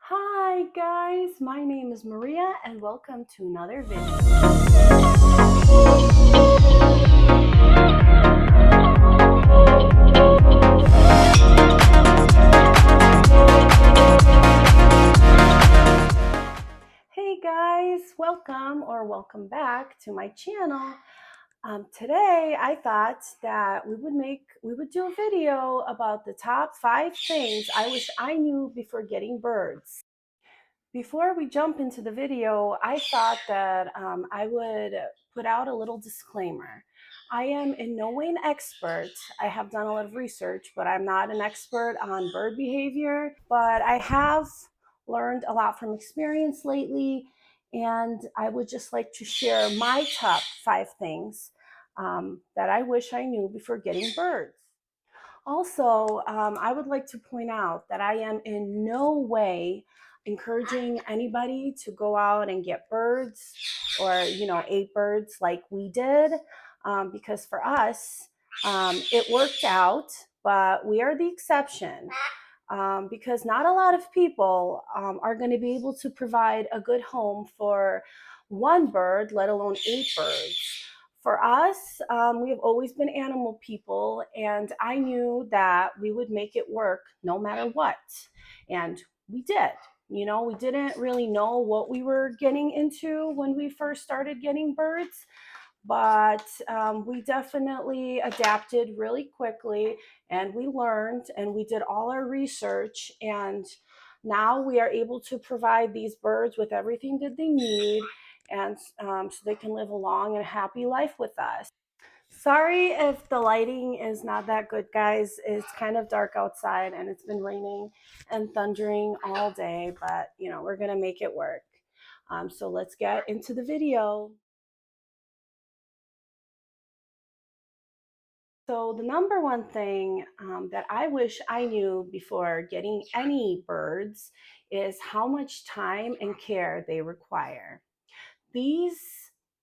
Hi guys, my name is Maria and welcome to another video. Hey guys, welcome back to my channel. Today I thought that we would do a video about the top 5 things I wish I knew before getting birds. Before we jump into the video, I thought that I would put out a little disclaimer. I am in no way an expert. I have done a lot of research, but I'm not an expert on bird behavior. But I have learned a lot from experience lately, and I would just like to share my top 5 things that I wish I knew before getting birds. Also, I would like to point out that I am in no way encouraging anybody to go out and get birds or, 8 birds like we did, because for us, it worked out, but we are the exception. Because not a lot of people are going to be able to provide a good home for one bird, let alone 8 birds. For us, we have always been animal people, and I knew that we would make it work no matter what. And we did. We didn't really know what we were getting into when we first started getting birds, but we definitely adapted really quickly, and we learned and we did all our research, and now we are able to provide these birds with everything that they need, and so they can live a long and happy life with us. Sorry if the lighting is not that good, guys. It's kind of dark outside and it's been raining and thundering all day, but we're gonna make it work. So let's get into the video. So the number one thing that I wish I knew before getting any birds is how much time and care they require. These,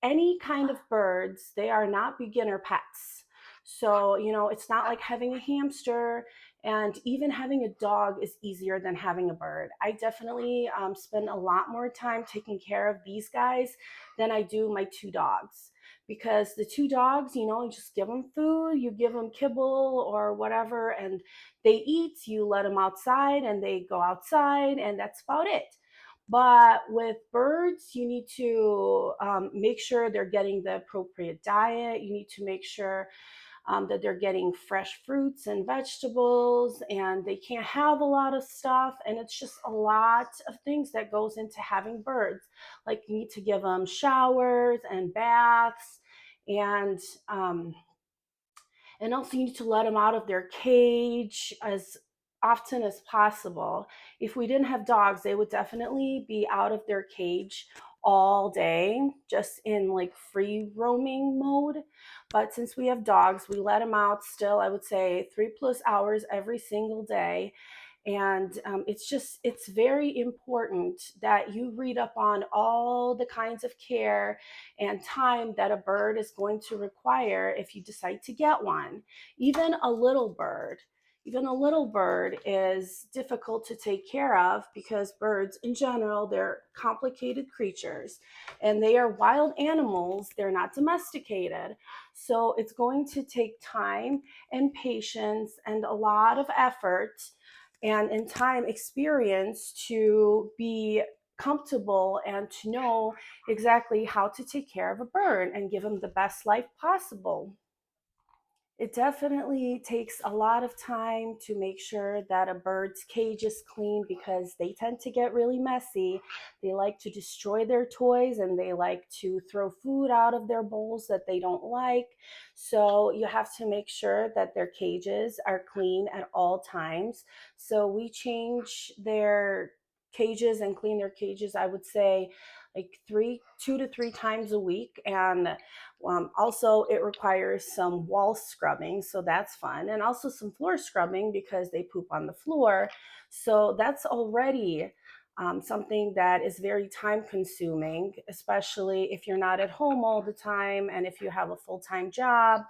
any kind of birds, they are not beginner pets. So, it's not like having a hamster, and even having a dog is easier than having a bird. I definitely spend a lot more time taking care of these guys than I do my 2 dogs. Because the 2 dogs, you just give them food, you give them kibble or whatever, and they eat, you let them outside and they go outside, and that's about it. But with birds, you need to make sure they're getting the appropriate diet. You need to make sure that they're getting fresh fruits and vegetables, and they can't have a lot of stuff. And it's just a lot of things that goes into having birds. Like you need to give them showers and baths, and um, and also you need to let them out of their cage as often as possible. If we didn't have dogs, they would definitely be out of their cage all day, just in like free roaming mode. But since we have dogs, we let them out still, I would say 3+ hours every single day. And it's very important that you read up on all the kinds of care and time that a bird is going to require if you decide to get one. Even a little bird. Even a little bird is difficult to take care of, because birds in general, they're complicated creatures and they are wild animals. They're not domesticated. So it's going to take time and patience and a lot of effort and in time experience to be comfortable and to know exactly how to take care of a bird and give them the best life possible. It definitely takes a lot of time to make sure that a bird's cage is clean, because they tend to get really messy. They like to destroy their toys and they like to throw food out of their bowls that they don't like. So you have to make sure that their cages are clean at all times. So we change their cages and clean their cages, I would say, like 2 to 3 times a week. And also, it requires some wall scrubbing, so that's fun, and also some floor scrubbing because they poop on the floor. So that's already something that is very time consuming, especially if you're not at home all the time and if you have a full-time job.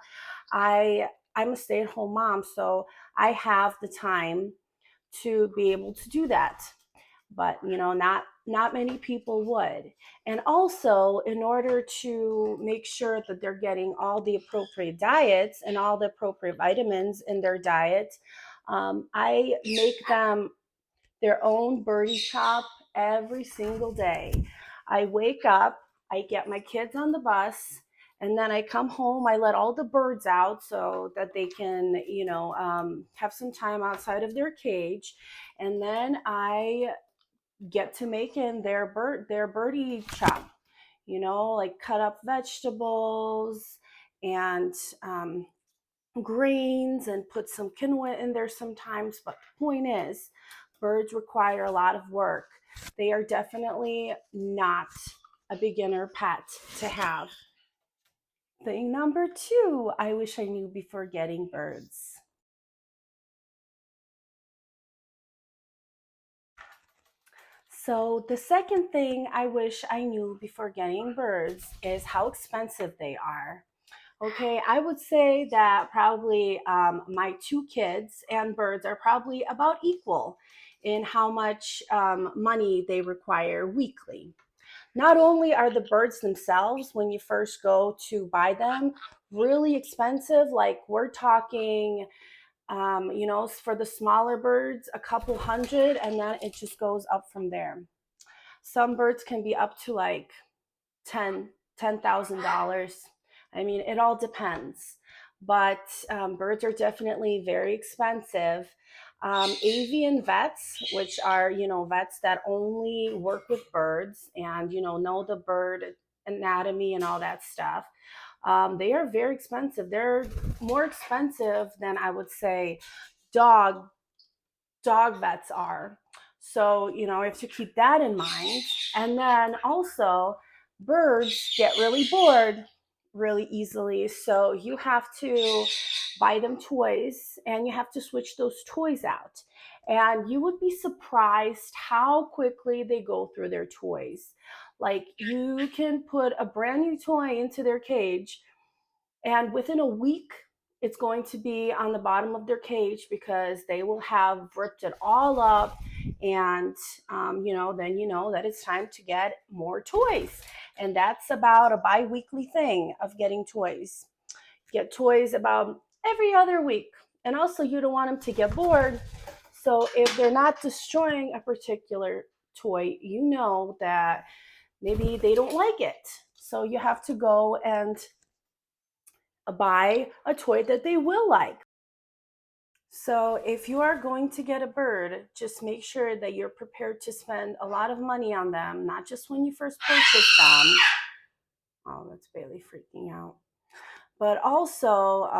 I'm a stay-at-home mom, so I have the time to be able to do that. but not many people would. And also, in order to make sure that they're getting all the appropriate diets and all the appropriate vitamins in their diet, I make them their own birdie chop every single day. I wake up, I get my kids on the bus, and then I come home. I let all the birds out so that they can, have some time outside of their cage, and then I get to making their birdie chop. Like cut up vegetables and greens and put some quinoa in there sometimes. But the point is, birds require a lot of work. They are definitely not a beginner pet to have. Thing number two, I wish I knew before getting birds. So, the second thing I wish I knew before getting birds is how expensive they are. Okay, I would say that probably my two kids and birds are probably about equal in how much money they require weekly. Not only are the birds themselves, when you first go to buy them, really expensive, like we're talking, for the smaller birds, a couple hundred, and then it just goes up from there. Some birds can be up to like $10,000. I mean, it all depends. But birds are definitely very expensive. Avian vets, which are vets that only work with birds and know the bird anatomy and all that stuff. They are very expensive. They're more expensive than I would say dog dog vets are. So, we have to keep that in mind. And then also, birds get really bored really easily. So, you have to buy them toys and you have to switch those toys out. And you would be surprised how quickly they go through their toys. Like, you can put a brand new toy into their cage and within a week, it's going to be on the bottom of their cage because they will have ripped it all up. And, then that it's time to get more toys. And that's about a bi weekly thing of getting toys. Get toys about every other week. And also, you don't want them to get bored. So, if they're not destroying a particular toy, you know that maybe they don't like it. So, you have to go and buy a toy that they will like. So, if you are going to get a bird, just make sure that you're prepared to spend a lot of money on them, not just when you first purchase them. Oh, that's Bailey freaking out. But also,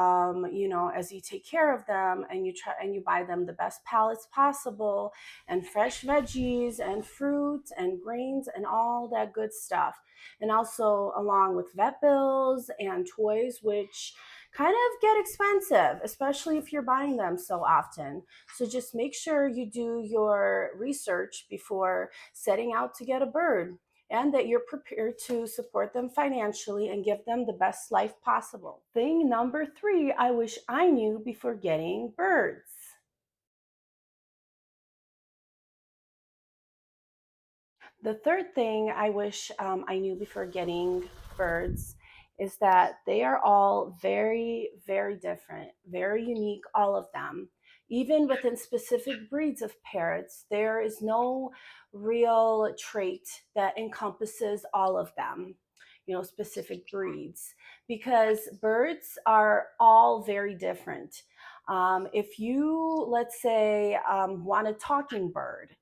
as you take care of them and you try and you buy them the best pallets possible and fresh veggies and fruits and grains and all that good stuff. And also along with vet bills and toys, which kind of get expensive, especially if you're buying them so often. So just make sure you do your research before setting out to get a bird and that you're prepared to support them financially and give them the best life possible. Thing number three, I wish I knew before getting birds. The third thing I wish I knew before getting birds is that they are all very, very different, very unique, all of them. Even within specific breeds of parrots, there is no real trait that encompasses all of them, specific breeds, because birds are all very different. If you, let's say, want a talking bird,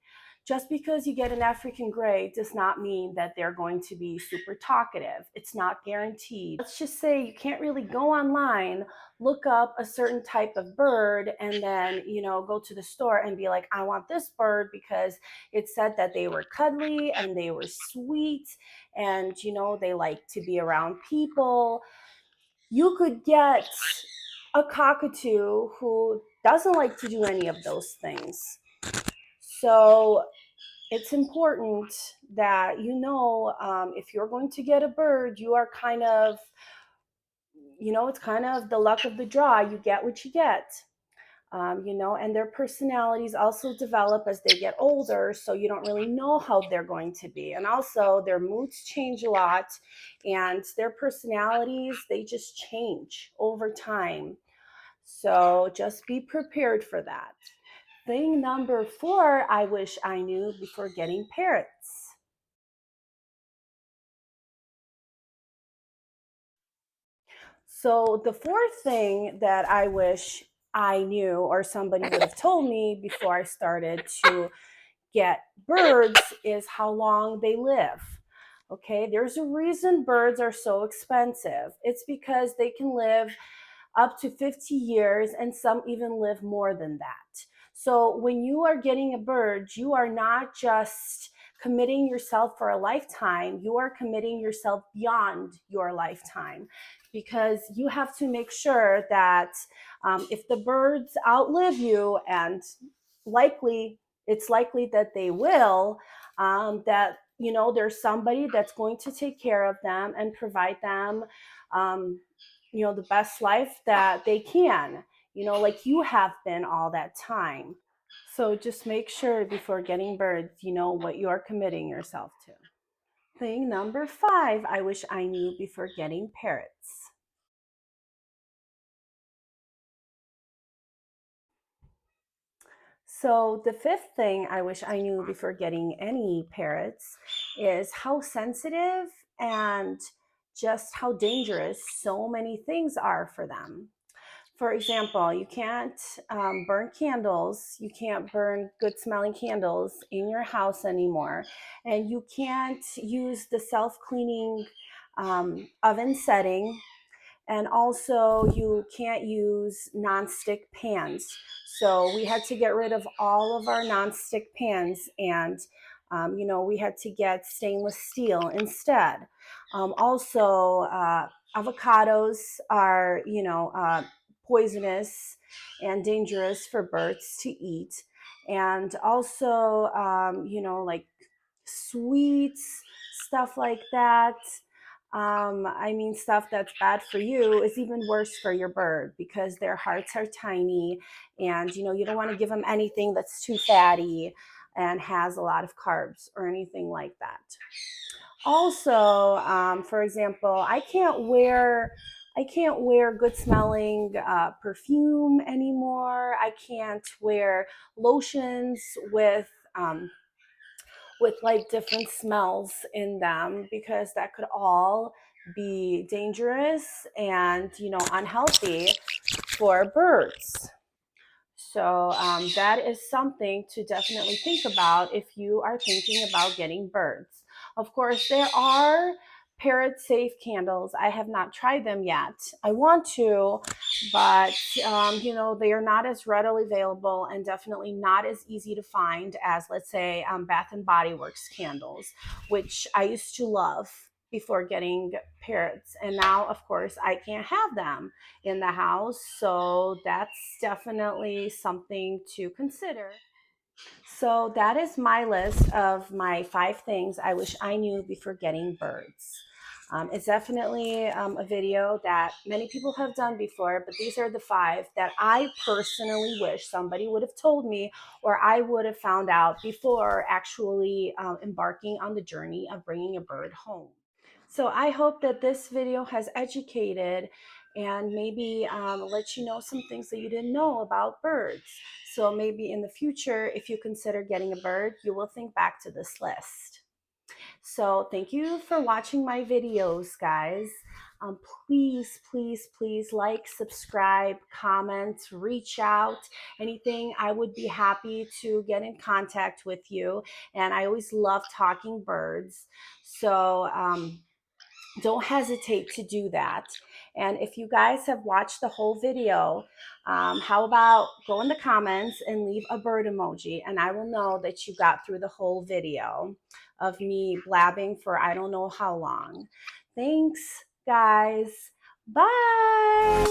just because you get an African gray does not mean that they're going to be super talkative. It's not guaranteed. Let's just say you can't really go online, look up a certain type of bird, and then, go to the store and be like, I want this bird because it said that they were cuddly and they were sweet and, they like to be around people. You could get a cockatoo who doesn't like to do any of those things. So it's important that if you're going to get a bird, you are kind of, it's kind of the luck of the draw. You get what you get. and their personalities also develop as they get older, so you don't really know how they're going to be. And also, their moods change a lot, and their personalities, they just change over time. So just be prepared for that. Thing number 4 I wish I knew before getting parrots. So the fourth thing that I wish I knew or somebody would have told me before I started to get birds is how long they live. Okay, there's a reason birds are so expensive. It's because they can live up to 50 years, and some even live more than that. So when you are getting a bird, you are not just committing yourself for a lifetime, you are committing yourself beyond your lifetime, because you have to make sure that if the birds outlive you, and likely it's likely that they will, that there's somebody that's going to take care of them and provide them um, the best life that they can, like you have been all that time. So just make sure before getting birds, you know what you're committing yourself to. Thing number 5 I wish I knew before getting parrots. So the fifth thing I wish I knew before getting any parrots is how sensitive and just how dangerous so many things are for them. For example, you can't burn candles, you can't burn good smelling candles in your house anymore, and you can't use the self cleaning oven setting, and also you can't use nonstick pans. So we had to get rid of all of our nonstick pans, and we had to get stainless steel instead. Also, avocados are poisonous and dangerous for birds to eat, and also like sweets, stuff like that. I mean, stuff that's bad for you is even worse for your bird, because their hearts are tiny, and you don't want to give them anything that's too fatty and has a lot of carbs or anything like that. Also, for example, I can't wear good smelling perfume anymore. I can't wear lotions um, with like different smells in them, because that could all be dangerous and unhealthy for birds. So that is something to definitely think about if you are thinking about getting birds. Of course, there are parrot safe candles. I have not tried them yet. I want to, but they are not as readily available and definitely not as easy to find as, let's say, Bath and Body Works candles, which I used to love before getting parrots. And now, of course, I can't have them in the house. So that's definitely something to consider. So that is my list of my 5 things I wish I knew before getting birds. It's definitely a video that many people have done before, but these are the 5 that I personally wish somebody would have told me, or I would have found out before actually embarking on the journey of bringing a bird home. So I hope that this video has educated and maybe let you know some things that you didn't know about birds. So maybe in the future, if you consider getting a bird, you will think back to this list. So thank you for watching my videos, guys. Please, please, please like, subscribe, comment, reach out, anything. I would be happy to get in contact with you. And I always love talking birds. So don't hesitate to do that. And if you guys have watched the whole video, how about go in the comments and leave a bird emoji, and I will know that you got through the whole video of me blabbing for I don't know how long. Thanks, guys. Bye.